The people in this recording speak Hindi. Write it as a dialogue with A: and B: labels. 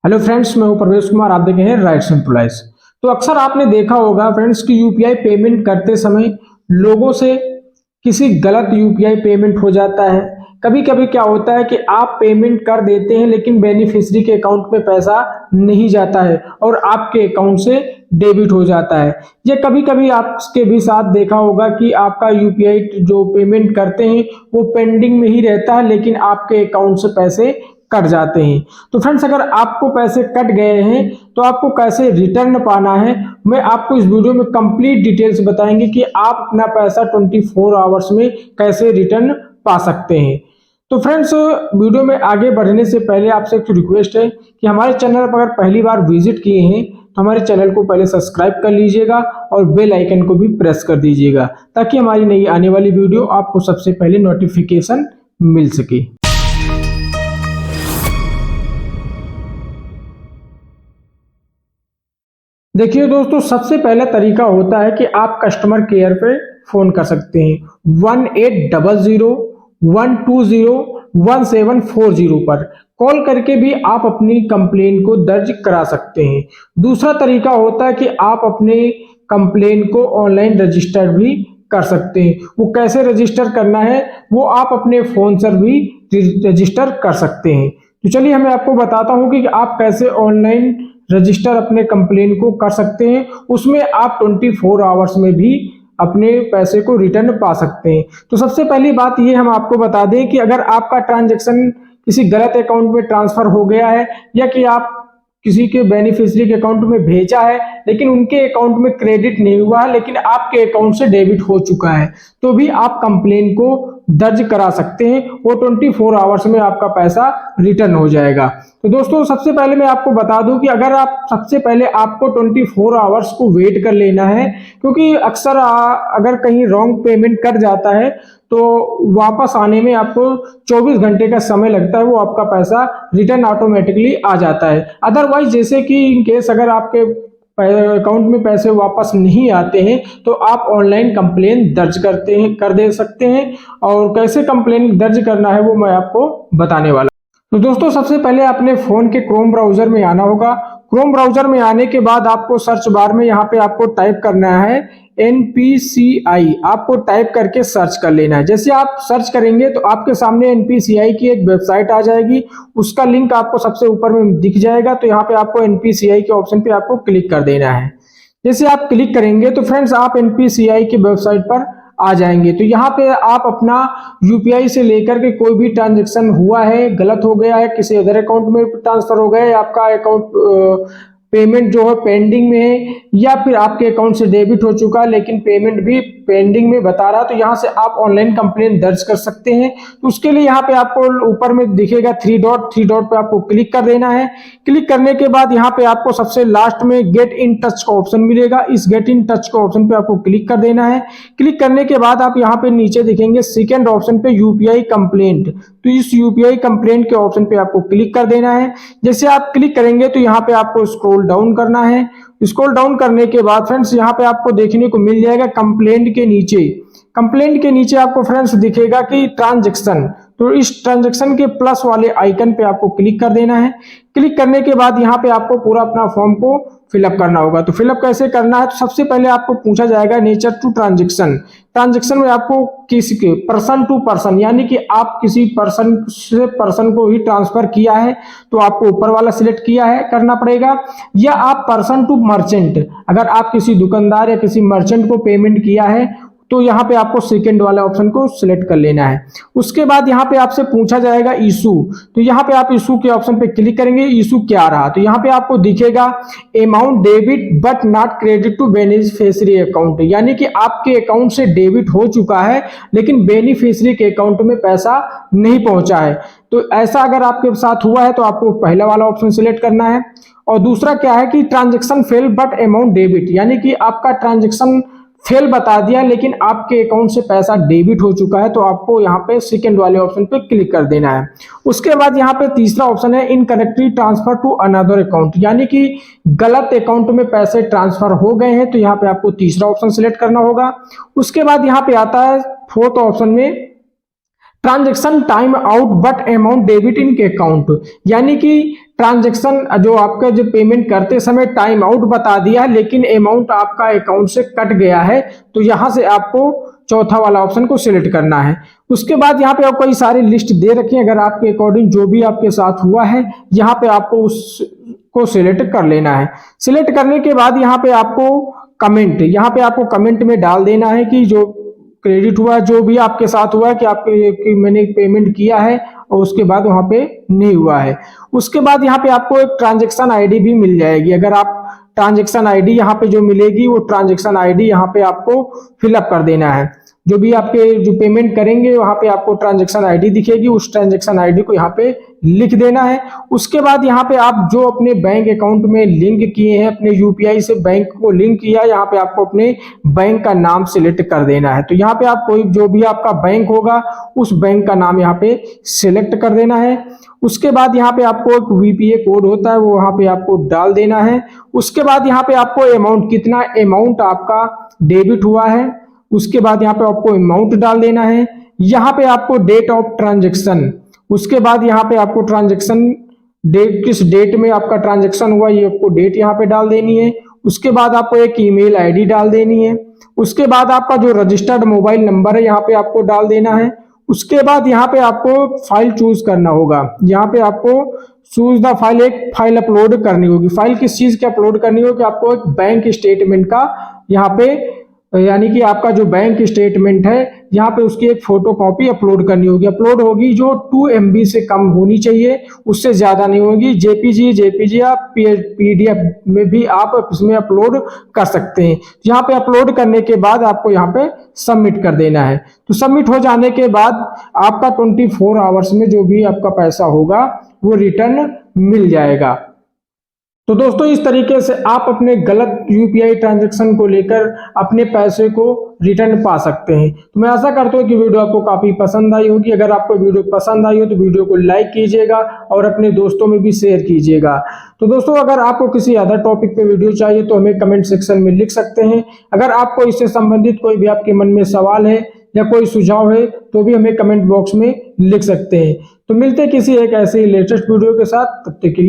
A: हेलो फ्रेंड्स, मैं हूं प्रवेश कुमार। आप देख रहे हैं राइट सिंपलाइज। तो अक्सर आपने देखा होगा फ्रेंड्स कि यूपीआई पेमेंट करते समय लोगों से किसी गलत यूपीआई पेमेंट हो जाता है। कभी कभी क्या होता है कि आप पेमेंट कर देते हैं लेकिन बेनिफिशियरी के अकाउंट में पैसा नहीं जाता है और आपके अकाउंट से डेबिट हो जाता है। या कभी कभी आपके भी साथ देखा होगा कि आपका यूपीआई जो पेमेंट करते हैं वो पेंडिंग में ही रहता है लेकिन आपके अकाउंट से पैसे कट जाते हैं। तो फ्रेंड्स, अगर आपको पैसे कट गए हैं तो आपको कैसे रिटर्न पाना है, मैं आपको इस वीडियो में कंप्लीट डिटेल्स बताएंगे कि आप अपना पैसा 24 आवर्स में कैसे रिटर्न पा सकते हैं। तो फ्रेंड्स, वीडियो में आगे बढ़ने से पहले आपसे एक रिक्वेस्ट है कि हमारे चैनल पर अगर पहली बार विजिट किए हैं तो हमारे चैनल को पहले सब्सक्राइब कर लीजिएगा और बेल आइकन को भी प्रेस कर दीजिएगा ताकि हमारी नई आने वाली वीडियो आपको सबसे पहले नोटिफिकेशन मिल सके। देखिए दोस्तों, सबसे पहला तरीका होता है कि आप कस्टमर केयर पे फोन कर सकते हैं 1800-120-1740 पर कॉल करके भी आप अपनी कंप्लेन को दर्ज करा सकते हैं। दूसरा तरीका होता है कि आप अपने कंप्लेन को ऑनलाइन रजिस्टर भी कर सकते हैं। वो कैसे रजिस्टर करना है वो आप अपने फोन से भी रजिस्टर कर सकते हैं। तो चलिए मैं आपको बताता हूं कि आप कैसे ऑनलाइन रजिस्टर अपने कंप्लेन को कर सकते हैं। उसमें आप 24 आवर्स में भी अपने पैसे को रिटर्न पा सकते हैं। तो सबसे पहली बात ये हम आपको बता दें कि अगर आपका ट्रांजैक्शन किसी गलत अकाउंट में ट्रांसफर हो गया है या कि आप किसी के बेनिफिशियरी के अकाउंट में भेजा है लेकिन उनके अकाउंट में क्रेडिट नहीं हुआ है लेकिन आपके अकाउंट से डेबिट हो चुका है, तो भी आप कंप्लेन को दर्ज करा सकते हैं। वो 24 आवर्स में आपका पैसा रिटर्न हो जाएगा। तो दोस्तों, सबसे पहले मैं आपको बता दूं कि अगर आप सबसे पहले आपको 24 आवर्स को वेट कर लेना है, क्योंकि अक्सर अगर कहीं रॉन्ग पेमेंट कर जाता है तो वापस आने में आपको 24 घंटे का समय लगता है, वो आपका पैसा रिटर्न ऑटोमेटिकली आ जाता है। अदरवाइज जैसे कि इन केस अगर आपके अकाउंट में पैसे वापस नहीं आते हैं तो आप ऑनलाइन कंप्लेन दर्ज कर दे सकते हैं। और कैसे कंप्लेन दर्ज करना है वो मैं आपको बताने वाला। तो दोस्तों, सबसे पहले अपने फोन के क्रोम ब्राउजर में आना होगा। क्रोम ब्राउजर में आने के बाद आपको सर्च बार में यहाँ पे आपको टाइप करना है NPCI। आपको टाइप करके सर्च कर लेना है। जैसे आप सर्च करेंगे तो आपके सामने NPCI की एक वेबसाइट आ जाएगी, उसका लिंक आपको सबसे ऊपर में दिख जाएगा। तो यहाँ पे आपको NPCI के ऑप्शन पे आपको क्लिक कर देना है। जैसे आप क्लिक करेंगे तो फ्रेंड्स आप NPCI की वेबसाइट पर आ जाएंगे। तो यहाँ पे आप अपना यूपीआई से लेकर के कोई भी ट्रांजैक्शन हुआ है, गलत हो गया है, किसी अदर अकाउंट में ट्रांसफर हो गया है, आपका अकाउंट पेमेंट जो है पेंडिंग में है या फिर आपके अकाउंट से डेबिट हो चुका है लेकिन पेमेंट भी पेंडिंग में बता रहा है, तो यहाँ से आप ऑनलाइन कंप्लेन दर्ज कर सकते हैं। तो उसके लिए यहाँ पे आपको ऊपर में दिखेगा थ्री डॉट पे आपको क्लिक कर देना है। क्लिक करने के बाद यहाँ पे आपको सबसे लास्ट में गेट इन टच का ऑप्शन मिलेगा। इस गेट इन टच का ऑप्शन पे आपको क्लिक कर देना है। क्लिक करने के बाद आप यहाँ पे नीचे दिखेंगे सेकेंड ऑप्शन पे यूपीआई कंप्लेंट। तो इस यूपीआई कंप्लेंट के ऑप्शन पे आपको क्लिक कर देना है। जैसे आप क्लिक करेंगे तो यहाँ पे आपको स्क्रॉल डाउन करना है। स्क्रॉल डाउन करने के बाद फ्रेंड्स यहाँ पे आपको देखने को मिल जाएगा कंप्लेंट के नीचे आपको फ्रेंड्स दिखेगा कि ट्रांजैक्शन। तो इस ट्रांजैक्शन के प्लस वाले आइकन पे आपको क्लिक कर देना है। क्लिक करने के बाद यहाँ पे आपको पूरा अपना फॉर्म को फिलअप करना होगा। तो फिलअप कैसे करना है, तो सबसे पहले आपको पूछा जाएगा नेचर टू ट्रांजैक्शन में आपको किसी के पर्सन टू पर्सन यानी कि आप किसी पर्सन से पर्सन को ही ट्रांसफर किया है तो आपको ऊपर वाला सिलेक्ट किया है करना पड़ेगा, या आप पर्सन टू मर्चेंट, अगर आप किसी दुकानदार या किसी मर्चेंट को पेमेंट किया है तो यहाँ पे आपको सेकंड वाले ऑप्शन को सिलेक्ट कर लेना है। उसके बाद यहाँ पे आपसे पूछा जाएगा इशू। तो यहाँ पे आप इशू के ऑप्शन पे क्लिक करेंगे। इशू क्या रहा, तो यहाँ पे आपको दिखेगा amount debit but not credit to beneficiary account, यानी कि आपके अकाउंट से डेबिट हो चुका है लेकिन बेनिफिशियरी के अकाउंट में पैसा नहीं पहुंचा है। तो ऐसा अगर आपके साथ हुआ है तो आपको पहला वाला ऑप्शन सिलेक्ट करना है। और दूसरा क्या है कि transaction fail but amount debit, यानी कि आपका ट्रांजेक्शन फेल बता दिया लेकिन आपके अकाउंट से पैसा डेबिट हो चुका है, तो आपको यहाँ पे सेकंड वाले ऑप्शन पे क्लिक कर देना है। उसके बाद यहाँ पे तीसरा ऑप्शन है incorrectly transfer to another account, यानी कि गलत अकाउंट में पैसे ट्रांसफर हो गए हैं, तो यहाँ पे आपको तीसरा ऑप्शन सिलेक्ट करना होगा। उसके बाद यहाँ पे आता है फोर्थ ऑप्शन में transaction time out but amount debit in के अकाउंट, यानी कि ट्रांजैक्शन जो आपका जो पेमेंट करते समय टाइम आउट बता दिया है लेकिन अमाउंट आपका अकाउंट से कट गया है, तो यहां से आपको चौथा वाला ऑप्शन को सिलेक्ट करना है। उसके बाद यहाँ पे आपको कई सारी लिस्ट दे रखी है, अगर आपके अकॉर्डिंग जो भी आपके साथ हुआ है यहाँ पे आपको उसको सिलेक्ट कर लेना है। सिलेक्ट करने के बाद यहाँ पे आपको कमेंट, यहाँ पे आपको कमेंट में डाल देना है कि जो क्रेडिट हुआ, जो भी आपके साथ हुआ है कि मैंने पेमेंट किया है और उसके बाद वहां पे नहीं हुआ है। उसके बाद यहाँ पे आपको एक ट्रांजैक्शन आईडी भी मिल जाएगी। अगर आप ट्रांजैक्शन आईडी यहाँ पे जो मिलेगी वो ट्रांजैक्शन आईडी यहाँ पे आपको फिलअप कर देना है। जो भी आपके जो पेमेंट करेंगे वहां पे आपको ट्रांजैक्शन आईडी दिखेगी, उस ट्रांजैक्शन आईडी को यहाँ पे लिख देना है। उसके बाद यहाँ पे आप जो अपने बैंक अकाउंट में लिंक किए हैं, अपने यूपीआई से बैंक को लिंक किया, यहाँ पे आपको अपने बैंक का नाम सिलेक्ट कर देना है। तो यहाँ पे आप कोई जो भी आपका बैंक होगा उस बैंक का नाम यहाँ पे सिलेक्ट कर देना है। उसके बाद यहाँ पे आपको एक वीपीए कोड होता है वो वहां पे आपको डाल देना है। उसके बाद यहाँ पे आपको अमाउंट, कितना अमाउंट आपका डेबिट हुआ है, उसके बाद यहाँ पे आपको अमाउंट डाल देना है। यहाँ पे आपको डेट ऑफ ट्रांजैक्शन, उसके बाद यहाँ पे आपको ट्रांजैक्शन डेट, किस डेट में आपका ट्रांजैक्शन हुआ ये आपको डेट यहाँ पे डाल देनी है। उसके बाद आपको एक ईमेल आईडी डाल देनी है। उसके बाद आपका जो रजिस्टर्ड मोबाइल नंबर है यहाँ पे आपको डाल देना है। उसके बाद यहाँ पे आपको फाइल चूज करना होगा। यहाँ पे आपको चूज द फाइल, एक फाइल अपलोड करनी होगी। फाइल किस चीज की अपलोड करनी होगी, आपको एक बैंक स्टेटमेंट का यहाँ पे, यानी कि आपका जो बैंक स्टेटमेंट है यहाँ पे उसकी एक फोटो कॉपी अपलोड करनी होगी। अपलोड होगी जो 2 MB से कम होनी चाहिए, उससे ज्यादा नहीं होगी। जेपीजी या पीडीएफ में भी आप इसमें अपलोड कर सकते हैं। यहाँ पे अपलोड करने के बाद आपको यहाँ पे सबमिट कर देना है। तो सबमिट हो जाने के बाद आपका 24 आवर्स में जो भी आपका पैसा होगा वो रिटर्न मिल जाएगा। तो दोस्तों इस तरीके से आप अपने गलत यूपीआई ट्रांजैक्शन को लेकर अपने पैसे को रिटर्न पा सकते हैं। तो मैं आशा करता हूँ कि वीडियो आपको काफी पसंद आई होगी। अगर आपको वीडियो पसंद आई हो तो वीडियो को लाइक कीजिएगा और अपने दोस्तों में भी शेयर कीजिएगा। तो दोस्तों अगर आपको किसी अदर टॉपिक पे वीडियो चाहिए तो हमें कमेंट सेक्शन में लिख सकते हैं। अगर आपको इससे संबंधित कोई भी आपके मन में सवाल है या कोई सुझाव है तो भी हमें कमेंट बॉक्स में लिख सकते हैं। तो मिलते हैं किसी एक ऐसे ही लेटेस्ट वीडियो के साथ, तब तक के लिए